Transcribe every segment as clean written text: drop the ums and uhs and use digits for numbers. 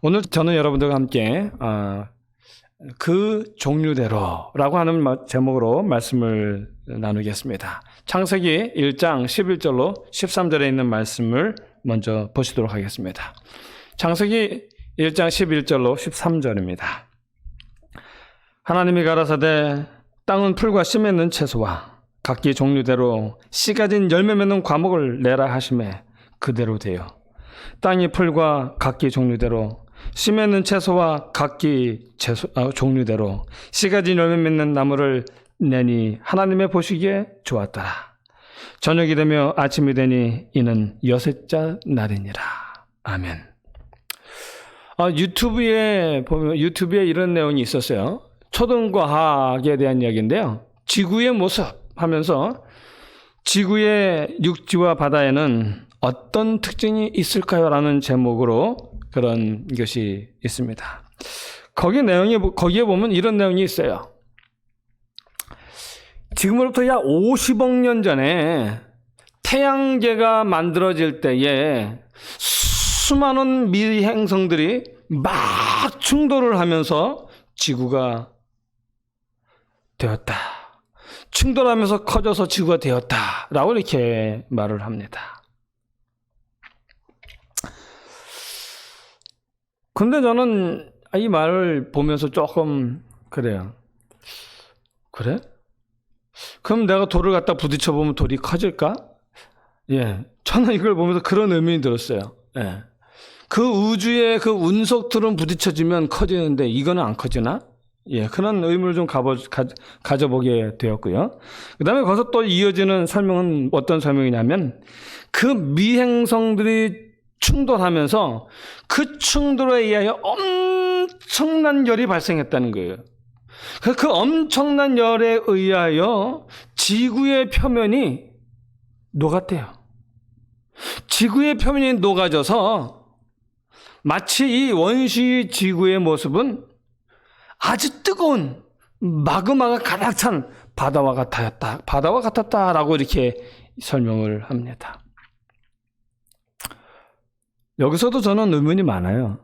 오늘 저는 여러분들과 함께 그 종류대로라고 하는 제목으로 말씀을 나누겠습니다. 창세기 1장 11절로 13절에 있는 말씀을 먼저 보시도록 하겠습니다. 창세기 1장 11절로 13절입니다. 하나님이 가라사대 땅은 풀과 씨 맺는 채소와 각기 종류대로 씨 가진 열매 맺는 과목을 내라 하시매 그대로 되어 땅이 풀과 각기 종류대로 씨 맺는 채소와 각기 종류대로 씨 가진 열매 맺는 나무를 내니 하나님의 보시기에 좋았더라. 저녁이 되며 아침이 되니 이는 여섯째 날이니라. 아멘. 유튜브에 이런 내용이 있었어요. 초등과학에 대한 이야기인데요. 지구의 모습 하면서 지구의 육지와 바다에는 어떤 특징이 있을까요? 라는 제목으로 그런 것이 있습니다. 거기에 보면 이런 내용이 있어요. 지금으로부터 약 50억 년 전에 태양계가 만들어질 때에 수많은 미행성들이 막 충돌을 하면서 지구가 되었다. 충돌하면서 커져서 지구가 되었다. 라고 이렇게 말을 합니다. 근데 저는 이 말을 보면서 조금 그래요. 그래? 그럼 내가 돌을 갖다 부딪혀 보면 돌이 커질까? 예. 저는 이걸 보면서 그런 의문이 들었어요. 예. 그 우주의 그 운석들은 부딪혀지면 커지는데 이거는 안 커지나? 예. 그런 의문을 좀 가져보게 되었고요. 그 다음에 거기서 또 이어지는 설명은 어떤 설명이냐면 그 미행성들이 충돌하면서 그 충돌에 의하여 엄청난 열이 발생했다는 거예요. 그 엄청난 열에 의하여 지구의 표면이 녹았대요. 지구의 표면이 녹아져서 마치 이 원시 지구의 모습은 아주 뜨거운 마그마가 가득 찬 바다와 같았다라고 이렇게 설명을 합니다. 여기서도 저는 의문이 많아요.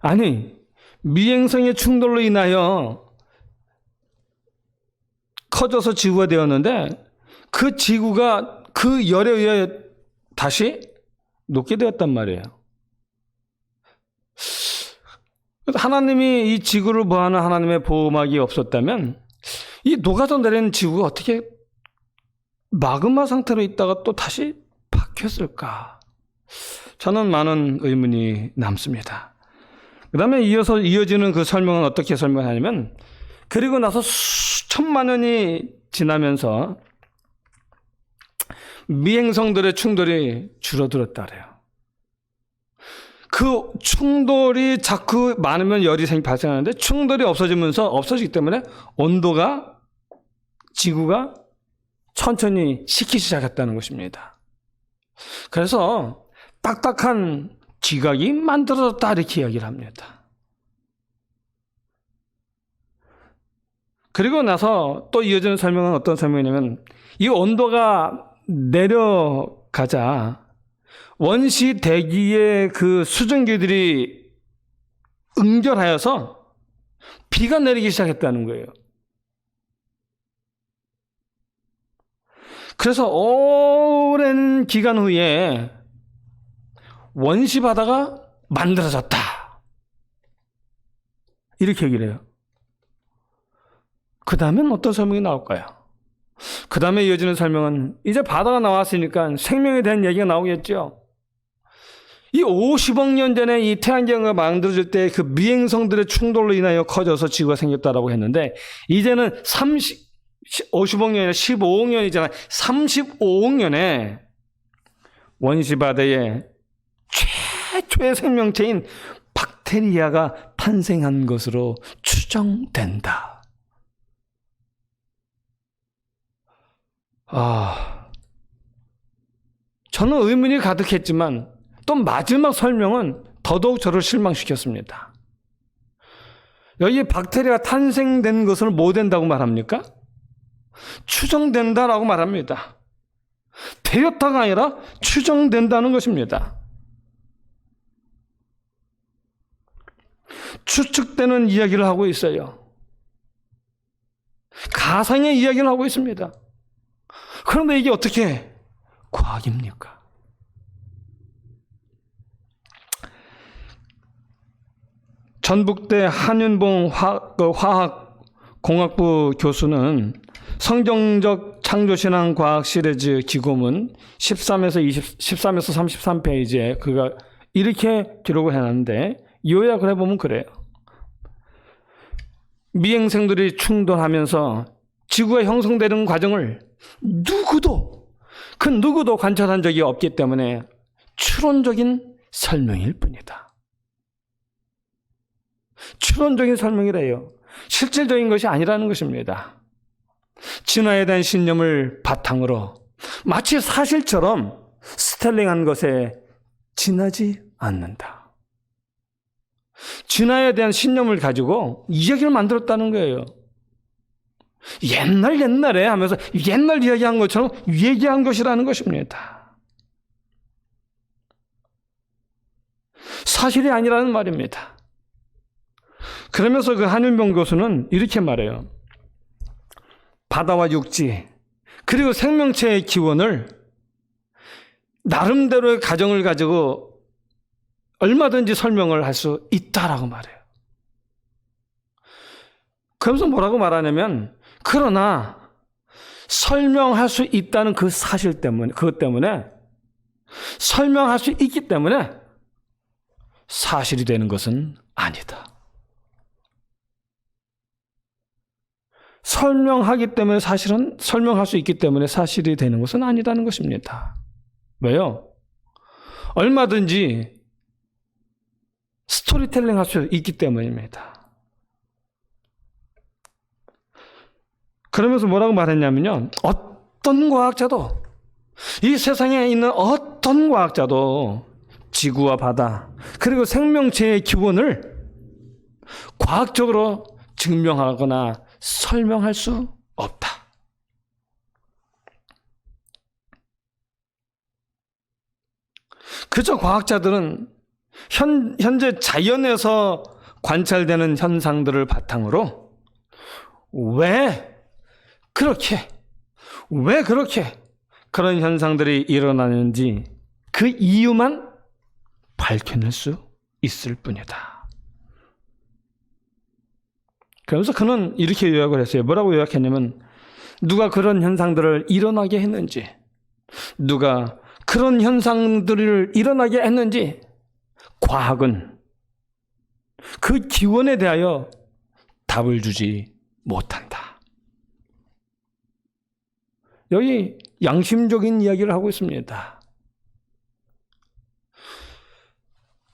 아니, 미행성의 충돌로 인하여 커져서 지구가 되었는데 그 지구가 그 열에 의해 다시 녹게 되었단 말이에요. 하나님이 이 지구를 보호하는 하나님의 보호막이 없었다면 이 녹아서 내리는 지구가 어떻게 마그마 상태로 있다가 또 다시 바뀌었을까? 저는 많은 의문이 남습니다. 그 다음에 이어지는 그 설명은 어떻게 설명하냐면 그리고 나서 수천만 년이 지나면서 미행성들의 충돌이 줄어들었다 그래요. 그 충돌이 자꾸 많으면 열이 발생하는데 충돌이 없어지기 때문에 지구가 천천히 식기 시작했다는 것입니다. 그래서 딱딱한 지각이 만들어졌다 이렇게 이야기를 합니다. 그리고 나서 또 이어지는 설명은 어떤 설명이냐면 이 온도가 내려가자 원시 대기의 그 수증기들이 응결하여서 비가 내리기 시작했다는 거예요. 그래서 오랜 기간 후에 원시 바다가 만들어졌다. 이렇게 얘기를 해요. 그 다음엔 어떤 설명이 나올까요? 그 다음에 이어지는 설명은 이제 바다가 나왔으니까 생명에 대한 얘기가 나오겠죠. 이 50억 년 전에 이 태양계가 만들어질 때 그 미행성들의 충돌로 인하여 커져서 지구가 생겼다라고 했는데 이제는 50억 년이 아니라 15억 년이잖아요. 35억 년에 원시 바다에 최초의 생명체인 박테리아가 탄생한 것으로 추정된다. 저는 의문이 가득했지만 또 마지막 설명은 더더욱 저를 실망시켰습니다. 여기 박테리아가 탄생된 것을 뭐 된다고 말합니까? 추정된다라고 말합니다. 되었다가 아니라 추정된다는 것입니다. 추측되는 이야기를 하고 있어요. 가상의 이야기를 하고 있습니다. 그런데 이게 어떻게 과학입니까? 전북대 한윤봉 화학공학부 교수는 성경적 창조신앙 과학 시리즈 기고문 13에서 33페이지에 그가 이렇게 기록을 해놨는데 요약을 해보면 그래요. 미행성들이 충돌하면서 지구가 형성되는 과정을 누구도 관찰한 적이 없기 때문에 추론적인 설명일 뿐이다. 추론적인 설명이래요. 실질적인 것이 아니라는 것입니다. 진화에 대한 신념을 바탕으로 마치 사실처럼 스텔링한 것에 지나지 않는다. 진화에 대한 신념을 가지고 이야기를 만들었다는 거예요. 옛날에 하면서 옛날 이야기한 것처럼 얘기한 것이라는 것입니다. 사실이 아니라는 말입니다. 그러면서 그 한윤봉 교수는 이렇게 말해요. 바다와 육지 그리고 생명체의 기원을 나름대로의 가정을 가지고 얼마든지 설명을 할 수 있다라고 말해요. 그러면서 뭐라고 말하냐면 그러나 설명할 수 있다는 그 사실 때문에 그것 때문에 설명할 수 있기 때문에 사실이 되는 것은 아니다. 설명하기 때문에 사실은 설명할 수 있기 때문에 사실이 되는 것은 아니라는 것입니다. 왜요? 얼마든지 스토리텔링 할 수 있기 때문입니다. 그러면서 뭐라고 말했냐면요. 어떤 과학자도 이 세상에 있는 어떤 과학자도 지구와 바다 그리고 생명체의 기원을 과학적으로 증명하거나 설명할 수 없다. 그저 과학자들은 현재 자연에서 관찰되는 현상들을 바탕으로 왜 그렇게 그런 현상들이 일어나는지 그 이유만 밝혀낼 수 있을 뿐이다. 그러면서 그는 이렇게 요약을 했어요. 뭐라고 요약했냐면 누가 그런 현상들을 일어나게 했는지 누가 그런 현상들을 일어나게 했는지 과학은 그 기원에 대하여 답을 주지 못한다. 여기 양심적인 이야기를 하고 있습니다.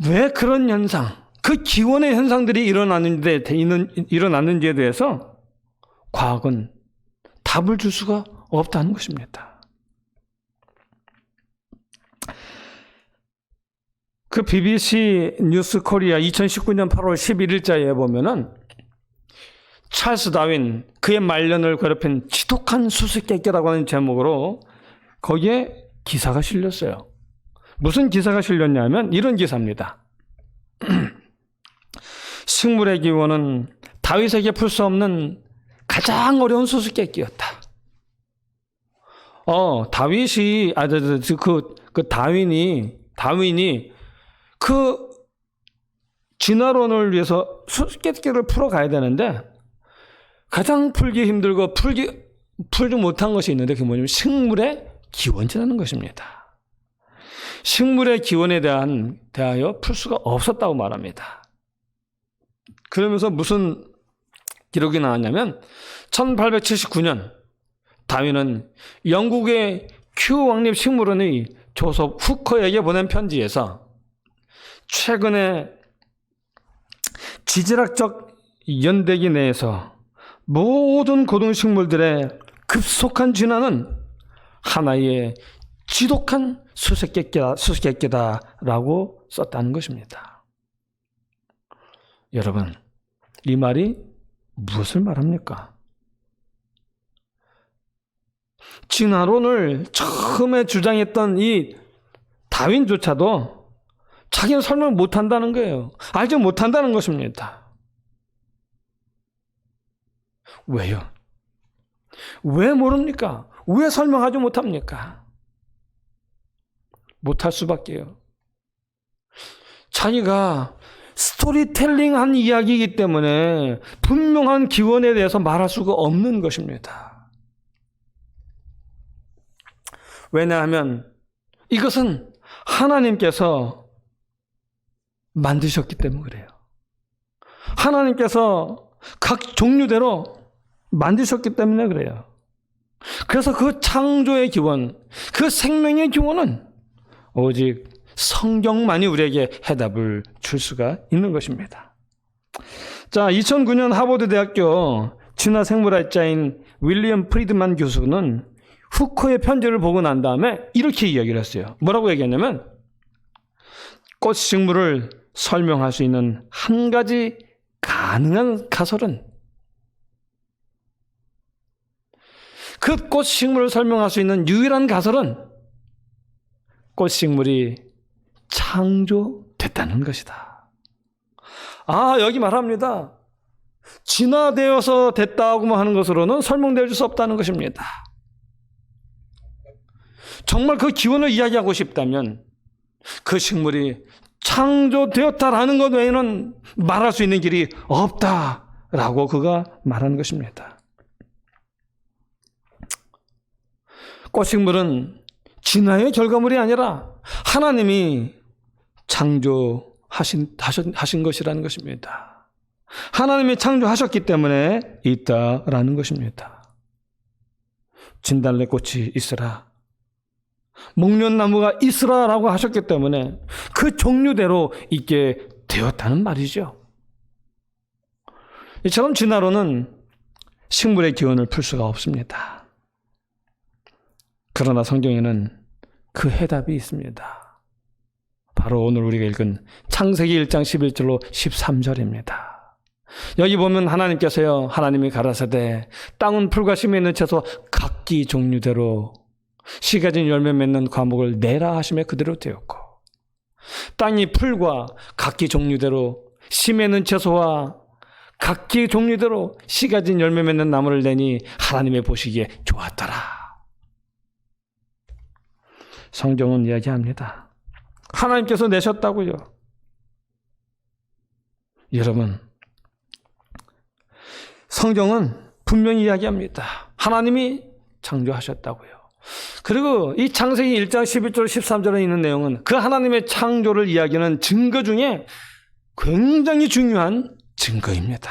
왜 그런 현상, 그 기원의 현상들이 일어났는지에 대해서 과학은 답을 줄 수가 없다는 것입니다. 그 BBC 뉴스 코리아 2019년 8월 11일자에 보면은 찰스 다윈, 그의 말년을 괴롭힌 지독한 수수께끼라고 하는 제목으로 거기에 기사가 실렸어요. 무슨 기사가 실렸냐면 이런 기사입니다. 식물의 기원은 다윗에게 풀 수 없는 가장 어려운 수수께끼였다. 다윈이 그 진화론을 위해서 수수께끼를 풀어가야 되는데 가장 풀기 힘들고 풀지 못한 것이 있는데 그게 뭐냐면 식물의 기원이라는 것입니다. 식물의 기원에 대하여 풀 수가 없었다고 말합니다. 그러면서 무슨 기록이 나왔냐면 1879년 다윈은 영국의 큐 왕립 식물원의 조섭 후커에게 보낸 편지에서 최근에 지질학적 연대기 내에서 모든 고등식물들의 급속한 진화는 하나의 지독한 수수께끼다라고 썼다는 것입니다. 여러분, 이 말이 무엇을 말합니까? 진화론을 처음에 주장했던 이 다윈조차도 자기는 설명을 못한다는 거예요. 알지 못한다는 것입니다. 왜요? 왜 모릅니까? 왜 설명하지 못합니까? 못할 수밖에요. 자기가 스토리텔링한 이야기이기 때문에 분명한 기원에 대해서 말할 수가 없는 것입니다. 왜냐하면 이것은 하나님께서 만드셨기 때문에 그래요. 하나님께서 각 종류대로 만드셨기 때문에 그래요. 그래서 그 창조의 기원, 그 생명의 기원은 오직 성경만이 우리에게 해답을 줄 수가 있는 것입니다. 자, 2009년 하버드 대학교 진화생물학자인 윌리엄 프리드만 교수는 후커의 편지를 보고 난 다음에 이렇게 이야기를 했어요. 뭐라고 얘기했냐면 꽃식물을 설명할 수 있는 한 가지 가능한 가설은 그 꽃식물을 설명할 수 있는 유일한 가설은 꽃식물이 창조됐다는 것이다. 아, 여기 말합니다. 진화되어서 됐다고만 하는 것으로는 설명될 수 없다는 것입니다. 정말 그 기원을 이야기하고 싶다면 그 식물이 창조되었다라는 것 외에는 말할 수 있는 길이 없다라고 그가 말하는 것입니다. 꽃식물은 진화의 결과물이 아니라 하나님이 창조하신 것이라는 것입니다. 하나님이 창조하셨기 때문에 있다라는 것입니다. 진달래꽃이 있으라, 목련나무가 있으라라고 하셨기 때문에 그 종류대로 있게 되었다는 말이죠. 이처럼 진화론은 식물의 기원을 풀 수가 없습니다. 그러나 성경에는 그 해답이 있습니다. 바로 오늘 우리가 읽은 창세기 1장 11절로 13절입니다. 여기 보면 하나님께서요, 하나님이 가라사대 땅은 풀과 심에 있는 채소 각기 종류대로 씨 가진 열매 맺는 과목을 내라 하심에 그대로 되었고, 땅이 풀과 각기 종류대로 씨 맺는 채소와 각기 종류대로 씨 가진 열매 맺는 나무를 내니 하나님의 보시기에 좋았더라. 성경은 이야기합니다. 하나님께서 내셨다고요. 여러분, 성경은 분명히 이야기합니다. 하나님이 창조하셨다고요. 그리고 이 창세기 1장 11절 13절에 있는 내용은 그 하나님의 창조를 이야기하는 증거 중에 굉장히 중요한 증거입니다.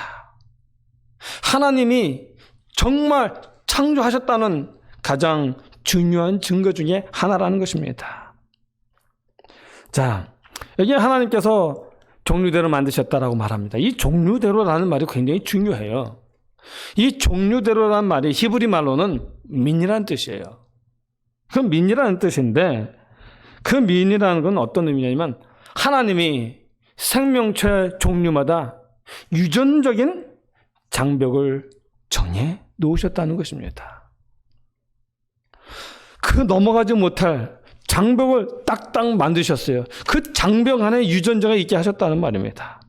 하나님이 정말 창조하셨다는 가장 중요한 증거 중에 하나라는 것입니다. 자, 여기 하나님께서 종류대로 만드셨다라고 말합니다. 이 종류대로라는 말이 굉장히 중요해요. 이 종류대로라는 말이 히브리 말로는 민이라는 뜻이에요. 그 민이라는 뜻인데 그 민이라는 건 어떤 의미냐면 하나님이 생명체 종류마다 유전적인 장벽을 정해 놓으셨다는 것입니다. 그 넘어가지 못할 장벽을 딱딱 만드셨어요. 그 장벽 안에 유전자가 있게 하셨다는 말입니다.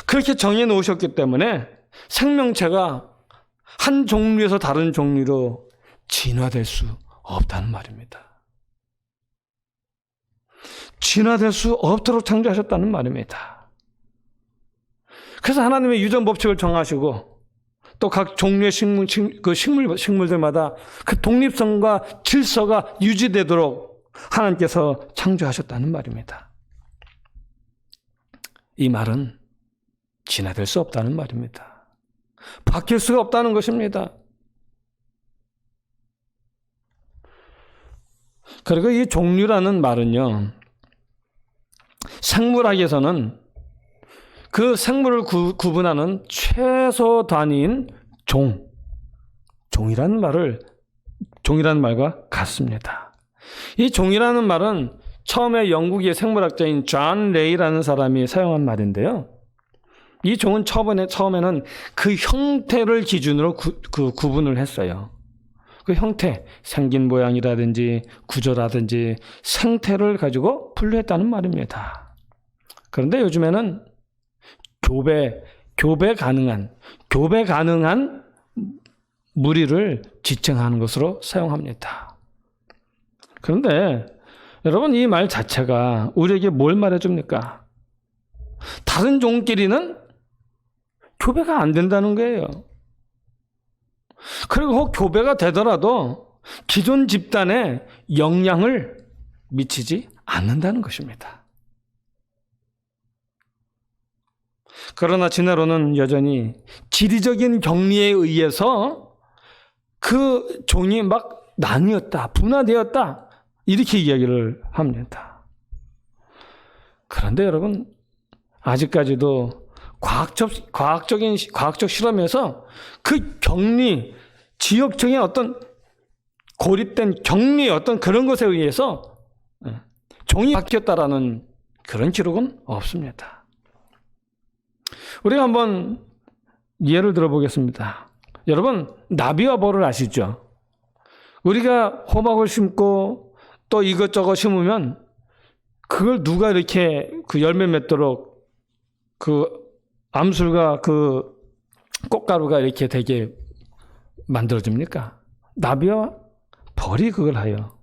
그렇게 정해 놓으셨기 때문에 생명체가 한 종류에서 다른 종류로 진화될 수 없다는 말입니다. 진화될 수 없도록 창조하셨다는 말입니다. 그래서 하나님의 유전 법칙을 정하시고 또 각 종류의 식물들마다 그 독립성과 질서가 유지되도록 하나님께서 창조하셨다는 말입니다. 이 말은 진화될 수 없다는 말입니다. 바뀔 수가 없다는 것입니다. 그리고 이 종류라는 말은요, 생물학에서는 그 생물을 구분하는 최소 단위인 종이라는 말과 같습니다. 이 종이라는 말은 처음에 영국의 생물학자인 존 레이라는 사람이 사용한 말인데요. 이 종은 처음에는 그 형태를 기준으로 구분을 했어요. 그 형태, 생긴 모양이라든지 구조라든지 생태를 가지고 분류했다는 말입니다. 그런데 요즘에는 교배 가능한 무리를 지칭하는 것으로 사용합니다. 그런데 여러분, 이 말 자체가 우리에게 뭘 말해줍니까? 다른 종끼리는 교배가 안 된다는 거예요. 그리고 혹 교배가 되더라도 기존 집단에 영향을 미치지 않는다는 것입니다. 그러나 진화론은 여전히 지리적인 격리에 의해서 그 종이 막 나뉘었다, 분화되었다, 이렇게 이야기를 합니다. 그런데 여러분, 아직까지도 과학적 실험에서 그 격리, 지역적인 어떤 고립된 격리 어떤 그런 것에 의해서 종이 바뀌었다라는 그런 기록은 없습니다. 우리가 한번 예를 들어보겠습니다. 여러분, 나비와 벌을 아시죠? 우리가 호박을 심고 또 이것저것 심으면 그걸 누가 이렇게 그 열매 맺도록 그 암술과 그 꽃가루가 이렇게 되게 만들어집니까? 나비와 벌이 그걸 해요.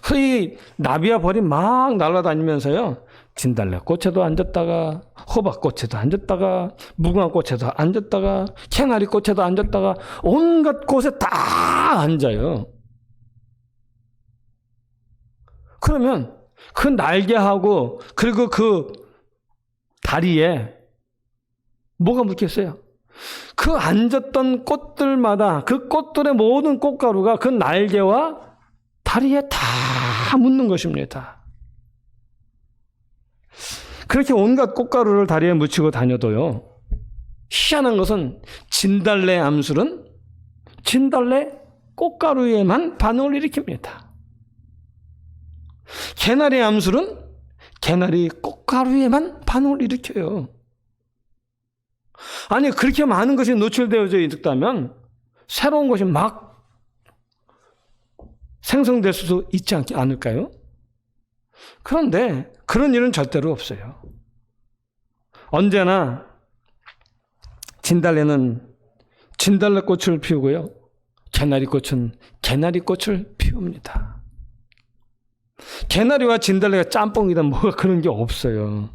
그래서 이 나비와 벌이 막 날아다니면서요, 진달래꽃에도 앉았다가 호박꽃에도 앉았다가 무궁화꽃에도 앉았다가 캐나리꽃에도 앉았다가 온갖 곳에 다 앉아요. 그러면 그 날개하고 그리고 그 다리에 뭐가 묻겠어요? 그 앉았던 꽃들마다 그 꽃들의 모든 꽃가루가 그 날개와 다리에 다 묻는 것입니다. 그렇게 온갖 꽃가루를 다리에 묻히고 다녀도요, 희한한 것은 진달래 암술은 진달래 꽃가루에만 반응을 일으킵니다. 개나리 암술은 개나리 꽃가루에만 반응을 일으켜요. 아니, 그렇게 많은 것이 노출되어져 있다면 새로운 것이 막 생성될 수도 있지 않을까요? 그런데 그런 일은 절대로 없어요. 언제나 진달래는 진달래꽃을 피우고요, 개나리꽃은 개나리꽃을 피웁니다. 개나리와 진달래가 짬뽕이다 뭐가 그런 게 없어요.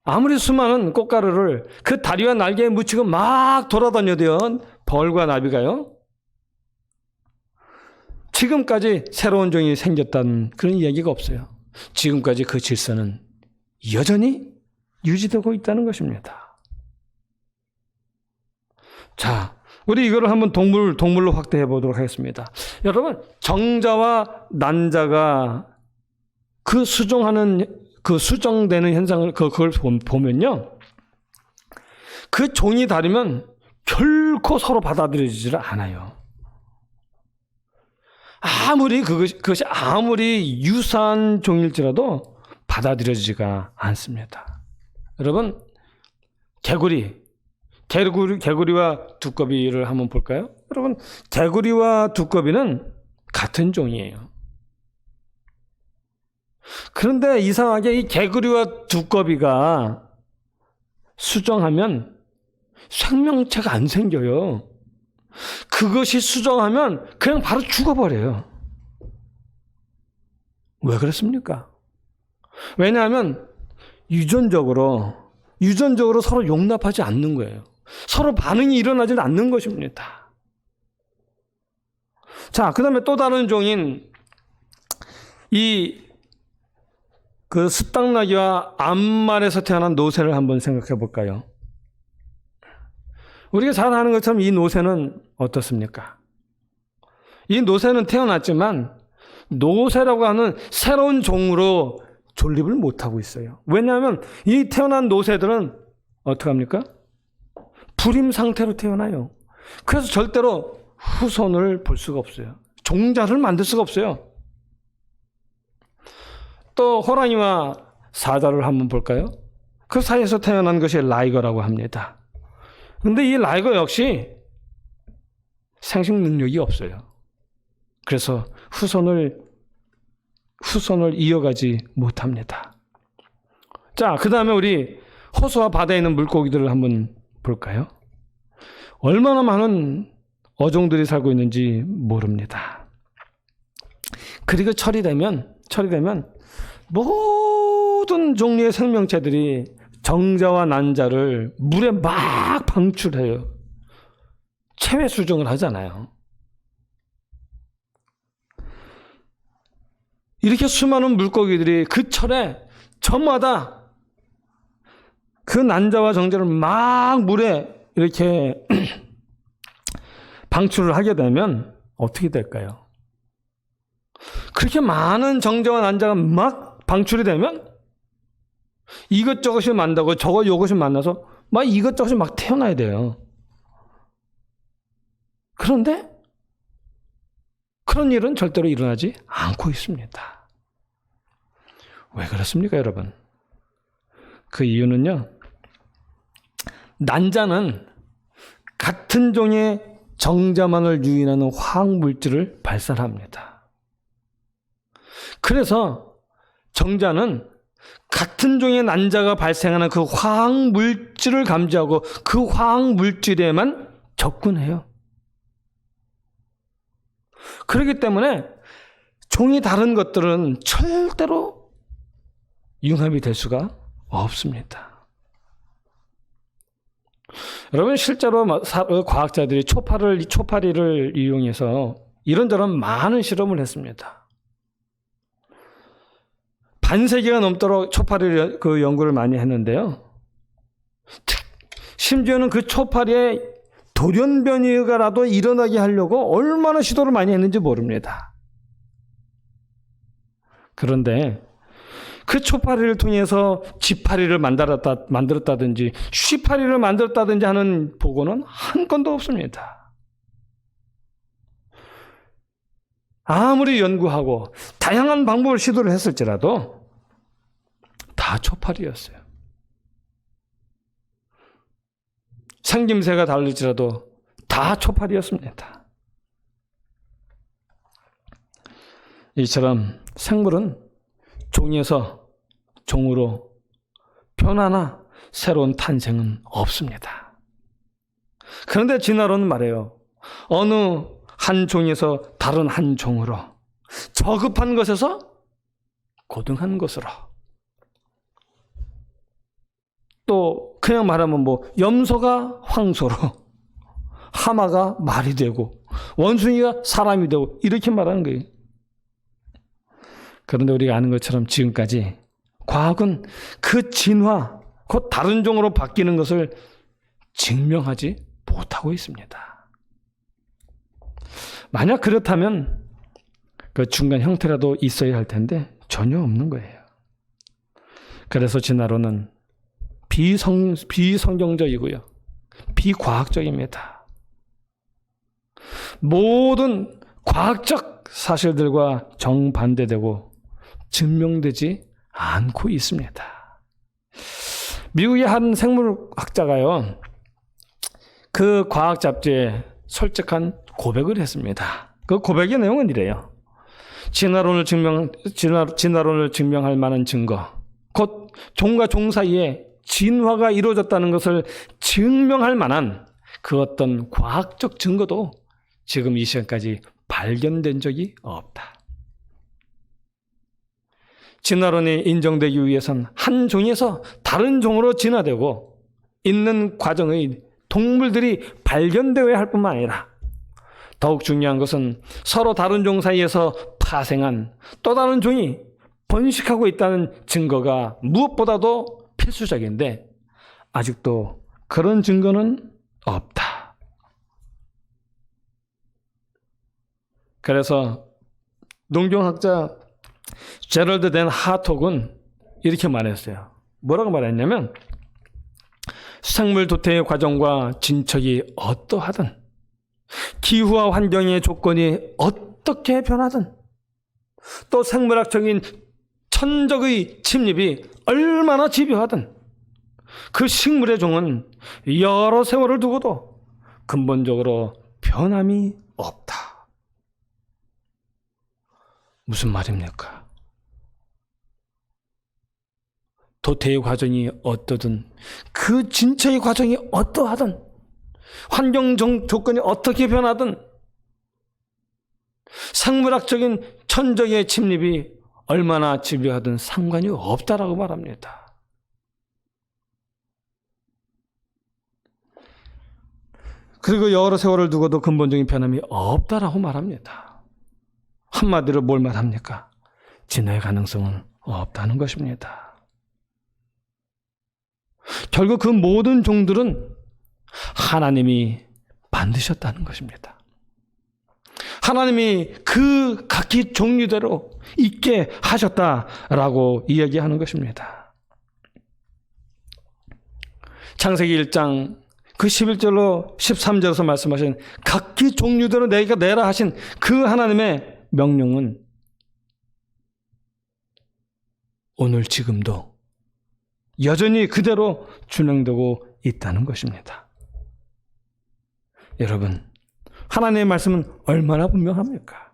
아무리 수많은 꽃가루를 그 다리와 날개에 묻히고 막 돌아다녀도요, 벌과 나비가요, 지금까지 새로운 종이 생겼다는 그런 이야기가 없어요. 지금까지 그 질서는 여전히 유지되고 있다는 것입니다. 자, 우리 이거를 한번 동물로 확대해 보도록 하겠습니다. 여러분, 정자와 난자가 그 수정되는 현상을 그걸 보면요, 그 종이 다르면 결코 서로 받아들여지질 않아요. 아무리 그것이 아무리 유사한 종일지라도 받아들여지지가 않습니다. 여러분, 개구리와 두꺼비를 한번 볼까요? 여러분, 개구리와 두꺼비는 같은 종이에요. 그런데 이상하게 이 개구리와 두꺼비가 수정하면 생명체가 안 생겨요. 그것이 수정하면 그냥 바로 죽어버려요. 왜 그렇습니까? 왜냐하면 유전적으로 서로 용납하지 않는 거예요. 서로 반응이 일어나지 않는 것입니다. 자, 그 다음에 또 다른 종인 그 습당나귀와 암말에서 태어난 노새를 한번 생각해 볼까요? 우리가 잘 아는 것처럼 이 노새는 어떻습니까? 이 노새는 태어났지만 노새라고 하는 새로운 종으로 존립을 못하고 있어요. 왜냐하면 이 태어난 노새들은 어떻게 합니까? 불임 상태로 태어나요. 그래서 절대로 후손을 볼 수가 없어요. 종자를 만들 수가 없어요. 또 호랑이와 사자를 한번 볼까요? 그 사이에서 태어난 것이 라이거라고 합니다. 그런데 이 라이거 역시 생식 능력이 없어요. 그래서 후손을 이어가지 못합니다. 자, 그 다음에 우리 호수와 바다에 있는 물고기들을 한번 볼까요? 얼마나 많은 어종들이 살고 있는지 모릅니다. 그리고 철이 되면 모든 종류의 생명체들이 정자와 난자를 물에 막 방출해요. 체외 수정을 하잖아요. 이렇게 수많은 물고기들이 그 철에 저마다 그 난자와 정자를 막 물에 이렇게 방출을 하게 되면 어떻게 될까요? 그렇게 많은 정자와 난자가 막 방출이 되면 이것저것이 만나고 저것이 만나서 막 이것저것이 막 태어나야 돼요. 그런데 그런 일은 절대로 일어나지 않고 있습니다. 왜 그렇습니까, 여러분? 그 이유는요, 난자는 같은 종의 정자만을 유인하는 화학물질을 발산합니다. 그래서 정자는 같은 종의 난자가 발생하는 그 화학물질을 감지하고 그 화학물질에만 접근해요. 그렇기 때문에 종이 다른 것들은 절대로 융합이 될 수가 없습니다. 여러분, 실제로 과학자들이 초파리를 이용해서 이런저런 많은 실험을 했습니다. 반세기가 넘도록 초파리 연구를 많이 했는데요. 심지어는 그 초파리에 돌연변이가라도 일어나게 하려고 얼마나 시도를 많이 했는지 모릅니다. 그런데 그 초파리를 통해서 지파리를 만들었다든지 쉬파리를 만들었다든지 하는 보고는 한 건도 없습니다. 아무리 연구하고 다양한 방법을 시도를 했을지라도 다 초파리였어요. 생김새가 다를지라도 다 초파리였습니다. 이처럼 생물은 종에서 종으로 변화나 새로운 탄생은 없습니다. 그런데 진화론은 말해요. 어느 한 종에서 다른 한 종으로, 저급한 것에서 고등한 것으로, 또 그냥 말하면 염소가 황소로, 하마가 말이 되고 원숭이가 사람이 되고 이렇게 말하는 거예요. 그런데 우리가 아는 것처럼 지금까지 과학은 그 진화, 곧 다른 종으로 바뀌는 것을 증명하지 못하고 있습니다. 만약 그렇다면 그 중간 형태라도 있어야 할 텐데 전혀 없는 거예요. 그래서 진화론은 비성경적이고요, 비과학적입니다. 모든 과학적 사실들과 정반대되고 증명되지 않고 있습니다. 미국의 한 생물학자가요, 그 과학 잡지에 솔직한 고백을 했습니다. 그 고백의 내용은 이래요. 진화론을 증명할 만한 증거, 곧 종과 종 사이에 진화가 이루어졌다는 것을 증명할 만한 그 어떤 과학적 증거도 지금 이 시간까지 발견된 적이 없다. 진화론이 인정되기 위해선 한 종에서 다른 종으로 진화되고 있는 과정의 동물들이 발견되어야 할 뿐만 아니라 더욱 중요한 것은 서로 다른 종 사이에서 파생한 또 다른 종이 번식하고 있다는 증거가 무엇보다도 필수적인데 아직도 그런 증거는 없다. 그래서 농경학자 제럴드 댄 하톡은 이렇게 말했어요. 뭐라고 말했냐면, 생물 도태의 과정과 진척이 어떠하든, 기후와 환경의 조건이 어떻게 변하든, 또 생물학적인 천적의 침입이 얼마나 집요하든 그 식물의 종은 여러 세월을 두고도 근본적으로 변함이 없다. 무슨 말입니까? 도태의 과정이 어떠든, 그 진처의 과정이 어떠하든, 환경 조건이 어떻게 변하든, 생물학적인 천적의 침입이 얼마나 집요하든 상관이 없다라고 말합니다. 그리고 여러 세월을 두고도 근본적인 변함이 없다라고 말합니다. 한마디로 뭘 말합니까? 진화의 가능성은 없다는 것입니다. 결국 그 모든 종들은 하나님이 만드셨다는 것입니다. 하나님이 그 각기 종류대로 있게 하셨다라고 이야기하는 것입니다. 창세기 1장 그 11절로 13절에서 말씀하신 각기 종류대로 내가 내라 하신 그 하나님의 명령은 오늘 지금도 여전히 그대로 준행되고 있다는 것입니다. 여러분, 하나님의 말씀은 얼마나 분명합니까?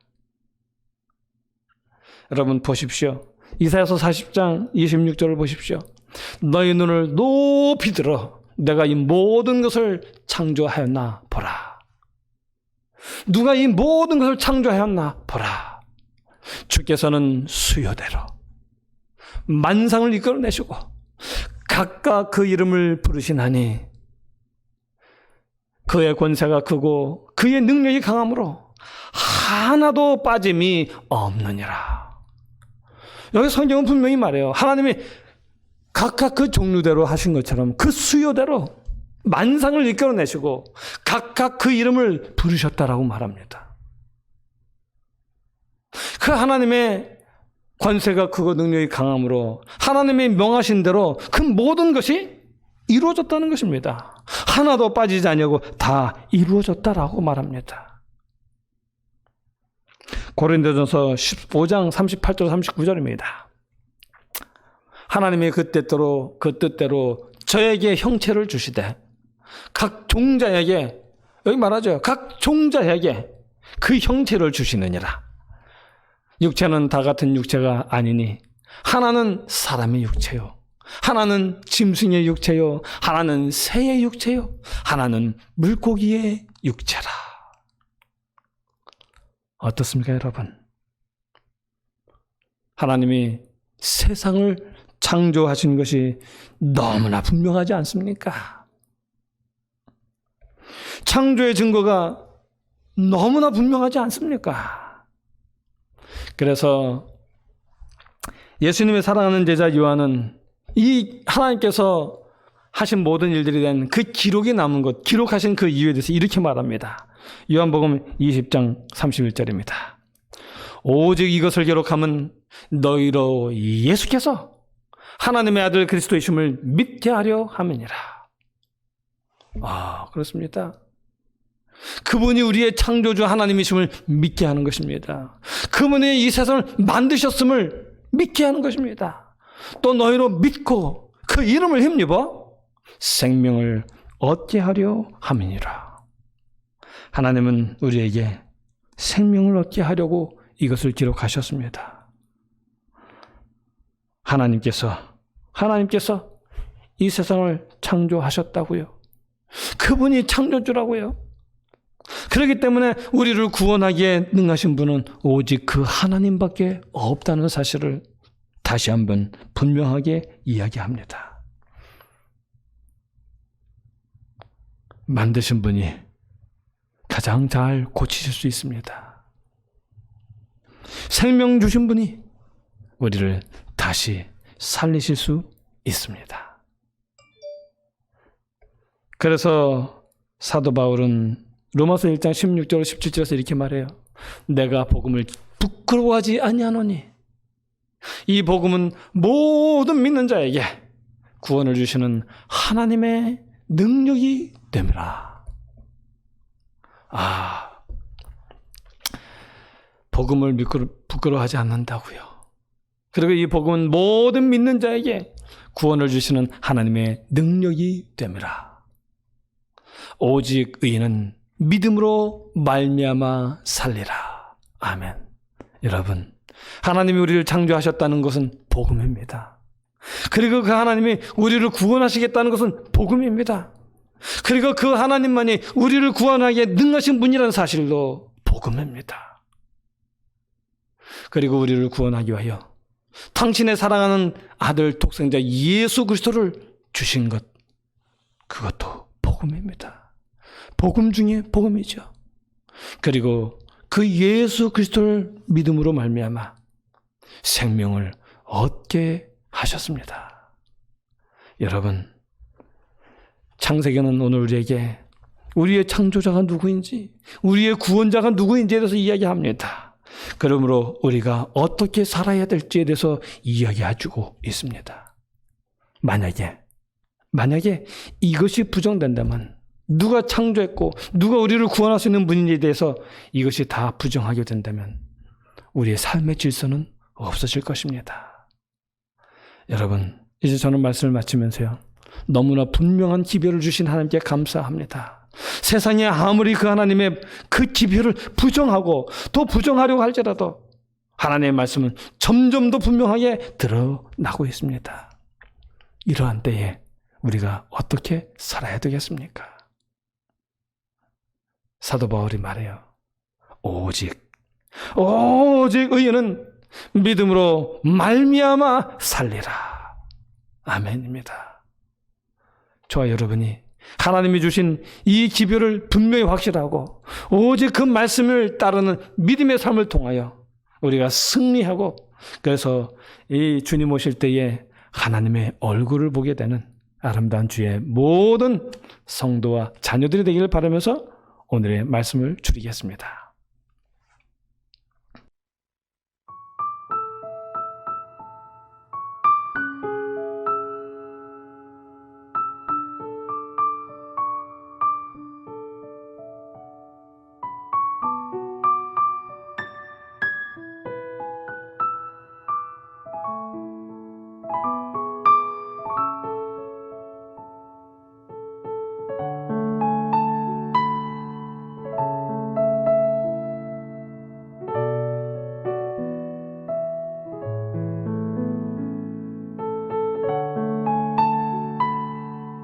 여러분 보십시오. 이사야서 40장 26절을 보십시오. 너희 눈을 높이 들어 내가 이 모든 것을 창조하였나 보라. 누가 이 모든 것을 창조하였나 보라. 주께서는 수요대로 만상을 이끌어내시고 각각 그 이름을 부르시나니 그의 권세가 크고 그의 능력이 강함으로 하나도 빠짐이 없느니라. 여기 성경은 분명히 말해요. 하나님이 각각 그 종류대로 하신 것처럼 그 수요대로 만상을 이끌어내시고 각각 그 이름을 부르셨다라고 말합니다. 그 하나님의 권세가 크고 능력이 강함으로 하나님이 명하신 대로 그 모든 것이 이루어졌다는 것입니다. 하나도 빠지지 아니하고 다 이루어졌다라고 말합니다. 고린도전서 15장 38절 39절입니다. 하나님이 그 뜻대로 저에게 형체를 주시되 각 종자에게, 여기 말하죠, 각 종자에게 그 형체를 주시느니라. 육체는 다 같은 육체가 아니니 하나는 사람의 육체요, 하나는 짐승의 육체요, 하나는 새의 육체요, 하나는 물고기의 육체라. 어떻습니까, 여러분? 하나님이 세상을 창조하신 것이 너무나 분명하지 않습니까? 창조의 증거가 너무나 분명하지 않습니까? 그래서 예수님의 사랑하는 제자 요한은 이 하나님께서 하신 모든 일들에 대한 그 기록이 남은 것, 기록하신 그 이유에 대해서 이렇게 말합니다. 요한복음 20장 31절입니다. 오직 이것을 기록함은 너희로 예수께서 하나님의 아들 그리스도이심을 믿게 하려 함이니라. 아, 그렇습니다. 그분이 우리의 창조주 하나님이심을 믿게 하는 것입니다. 그분이 이 세상을 만드셨음을 믿게 하는 것입니다. 또 너희로 믿고 그 이름을 힘입어 생명을 얻게 하려 함이니라. 하나님은 우리에게 생명을 얻게 하려고 이것을 기록하셨습니다. 하나님께서 이 세상을 창조하셨다고요. 그분이 창조주라고요. 그렇기 때문에 우리를 구원하기에 능하신 분은 오직 그 하나님밖에 없다는 사실을 다시 한번 분명하게 이야기합니다. 만드신 분이 가장 잘 고치실 수 있습니다. 생명 주신 분이 우리를 다시 살리실 수 있습니다. 그래서 사도 바울은 로마서 1장 16절 17절에서 이렇게 말해요. 내가 복음을 부끄러워하지 아니하노니 이 복음은 모든 믿는 자에게 구원을 주시는 하나님의 능력이 됨이라. 복음을 부끄러워하지 않는다고요. 그리고 이 복음은 모든 믿는 자에게 구원을 주시는 하나님의 능력이 됨이라. 오직 의인은 믿음으로 말미암아 살리라. 아멘. 여러분, 하나님이 우리를 창조하셨다는 것은 복음입니다. 그리고 그 하나님이 우리를 구원하시겠다는 것은 복음입니다. 그리고 그 하나님만이 우리를 구원하기에 능하신 분이라는 사실도 복음입니다. 그리고 우리를 구원하기 위하여 당신의 사랑하는 아들 독생자 예수 그리스도를 주신 것, 그것도 복음입니다. 복음 중에 복음이죠. 그리고 그 예수 그리스도를 믿음으로 말미암아 생명을 얻게 하셨습니다. 여러분, 창세기는 오늘 우리에게 우리의 창조자가 누구인지, 우리의 구원자가 누구인지에 대해서 이야기합니다. 그러므로 우리가 어떻게 살아야 될지에 대해서 이야기해주고 있습니다. 만약에 이것이 부정된다면, 누가 창조했고 누가 우리를 구원할 수 있는 분인지에 대해서 이것이 다 부정하게 된다면 우리의 삶의 질서는 없어질 것입니다. 여러분, 이제 저는 말씀을 마치면서요, 너무나 분명한 기별을 주신 하나님께 감사합니다. 세상에 아무리 그 하나님의 그 기별을 부정하고 또 부정하려고 할지라도 하나님의 말씀은 점점 더 분명하게 드러나고 있습니다. 이러한 때에 우리가 어떻게 살아야 되겠습니까? 사도 바울이 말해요. 오직 의인은 믿음으로 말미암아 살리라. 아멘입니다. 저와 여러분이 하나님이 주신 이 기별을 분명히 확실하고 오직 그 말씀을 따르는 믿음의 삶을 통하여 우리가 승리하고, 그래서 이 주님 오실 때에 하나님의 얼굴을 보게 되는 아름다운 주의 모든 성도와 자녀들이 되기를 바라면서 오늘의 말씀을 줄이겠습니다.